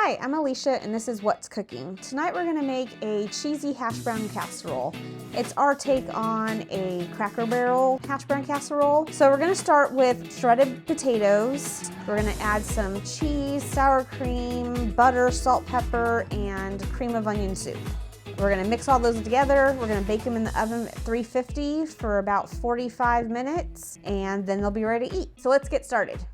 Hi, I'm Alicia and this is What's Cooking. Tonight we're gonna make a cheesy hash brown casserole. It's our take on a Cracker Barrel hash brown casserole. So we're gonna start with shredded potatoes. We're gonna add some cheese, sour cream, butter, salt, pepper, and cream of onion soup. We're gonna mix all those together. We're gonna bake them in the oven at 350 for about 45 minutes, and then they'll be ready to eat. So let's get started.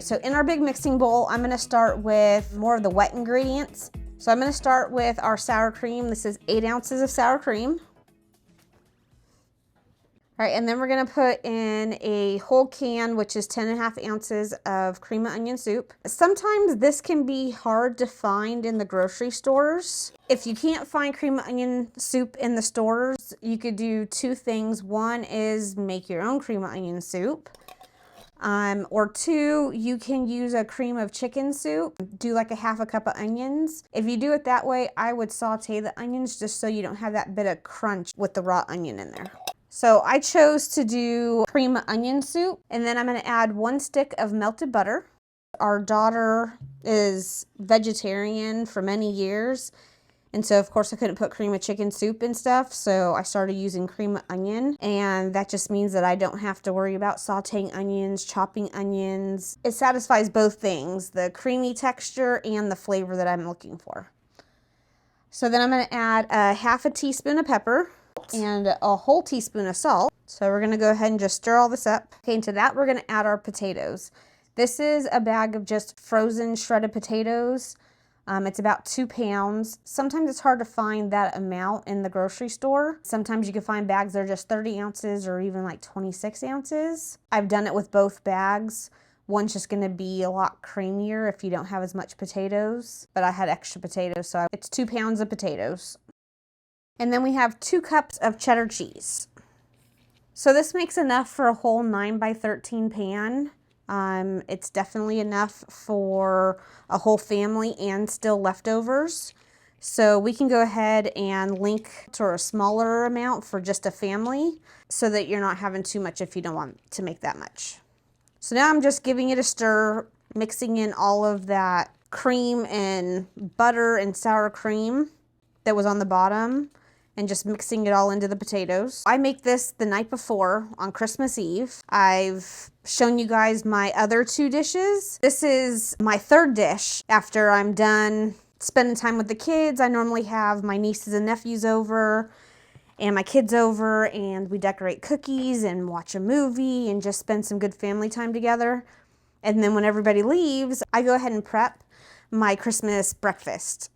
So in our big mixing bowl, I'm gonna start with more of the wet ingredients. So I'm gonna start with our sour cream. This is 8 ounces of sour cream. All right, and then we're gonna put in a whole can, which is 10.5 ounces of cream of onion soup. Sometimes this can be hard to find in the grocery stores. If you can't find cream of onion soup in the stores, you could do 2 things. One is make your own cream of onion soup. Or 2, you can use a cream of chicken soup. Do like a half a cup of onions. If you do it that way, I would saute the onions just so you don't have that bit of crunch with the raw onion in there. So I chose to do cream of onion soup, and then I'm gonna add 1 stick of melted butter. Our daughter is vegetarian for many years, and so of course I couldn't put cream of chicken soup and stuff, so I started using cream of onion, and that just means that I don't have to worry about sauteing onions, chopping onions. It satisfies both things, the creamy texture and the flavor that I'm looking for. So then I'm gonna add a half a teaspoon of pepper and a whole teaspoon of salt. So we're gonna go ahead and just stir all this up. Okay, into that we're gonna add our potatoes. This is a bag of just frozen shredded potatoes. It's about 2 pounds. Sometimes it's hard to find that amount in the grocery store. Sometimes you can find bags that are just 30 ounces or even like 26 ounces. I've done it with both bags. One's just gonna be a lot creamier if you don't have as much potatoes, but I had extra potatoes, so it's 2 pounds of potatoes. And then we have 2 cups of cheddar cheese. So this makes enough for a whole 9 by 13 pan. It's definitely enough for a whole family and still leftovers. So we can go ahead and link to a smaller amount for just a family so that you're not having too much if you don't want to make that much. So now I'm just giving it a stir, mixing in all of that cream and butter and sour cream that was on the bottom, and just mixing it all into the potatoes. I make this the night before on Christmas Eve. I've shown you guys my other 2 dishes. This is my 3rd dish after I'm done spending time with the kids. I normally have my nieces and nephews over and my kids over, and we decorate cookies and watch a movie and just spend some good family time together. And then when everybody leaves, I go ahead and prep my Christmas breakfast.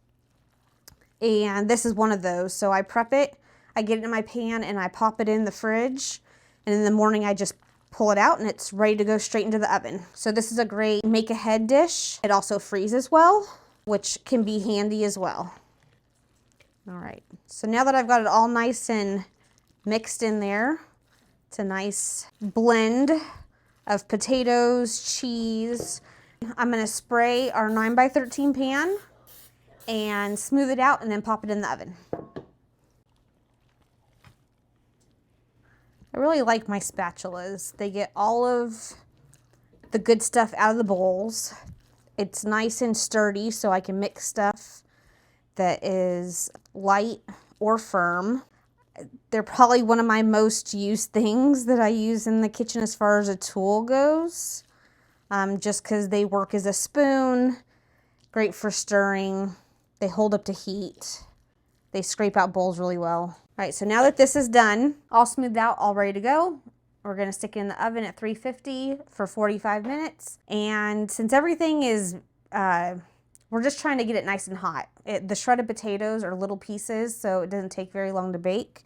And this is one of those. So I prep it, I get it in my pan, and I pop it in the fridge. And in the morning, I just pull it out and it's ready to go straight into the oven. So this is a great make-ahead dish. It also freezes well, which can be handy as well. All right, so now that I've got it all nice and mixed in there, it's a nice blend of potatoes, cheese. I'm gonna spray our 9 by 13 pan and smooth it out and then pop it in the oven. I really like my spatulas. They get all of the good stuff out of the bowls. It's nice and sturdy so I can mix stuff that is light or firm. They're probably one of my most used things that I use in the kitchen as far as a tool goes, just because they work as a spoon, great for stirring. They hold up to heat. They scrape out bowls really well. All right, so now that this is done, all smoothed out, all ready to go, we're gonna stick it in the oven at 350 for 45 minutes. And since everything is, we're just trying to get it nice and hot. The shredded potatoes are little pieces, so it doesn't take very long to bake.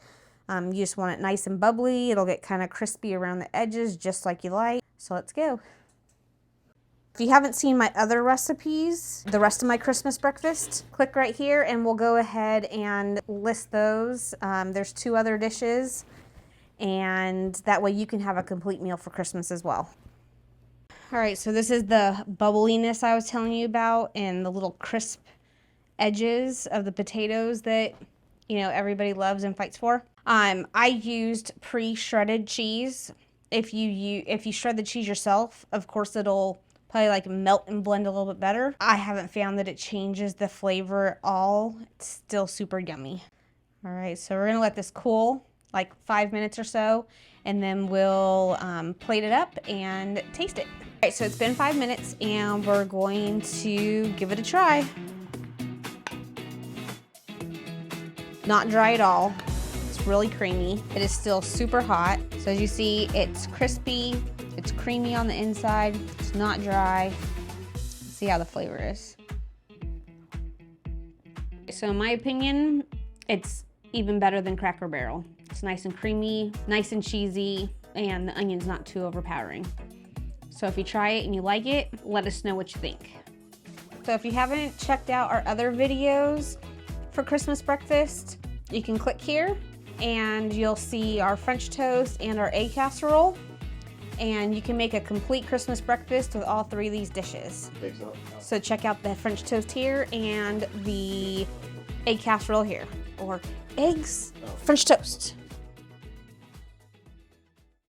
You just want it nice and bubbly. It'll get kind of crispy around the edges, just like you like. So let's go. If you haven't seen my other recipes, the rest of my Christmas breakfast, click right here and we'll go ahead and list those. There's 2 other dishes, and that way you can have a complete meal for Christmas as well. All right, so this is the bubbliness I was telling you about and the little crisp edges of the potatoes that, you know, everybody loves and fights for. I used pre-shredded cheese. If you shred the cheese yourself, of course it'll probably like melt and blend a little bit better. I haven't found that it changes the flavor at all. It's still super yummy. All right, so we're gonna let this cool like 5 minutes or so, and then we'll plate it up and taste it. All right, so it's been 5 minutes and we're going to give it a try. Not dry at all. It's really creamy. It is still super hot. So as you see, it's crispy, it's creamy on the inside, it's not dry. Let's see how the flavor is. So in my opinion, it's even better than Cracker Barrel. It's nice and creamy, nice and cheesy, and the onion's not too overpowering. So if you try it and you like it, let us know what you think. So if you haven't checked out our other videos for Christmas breakfast, you can click here and you'll see our French toast and our egg casserole. And you can make a complete Christmas breakfast with all 3 of these dishes. So check out the French toast here and the egg casserole here, or eggs, French toast.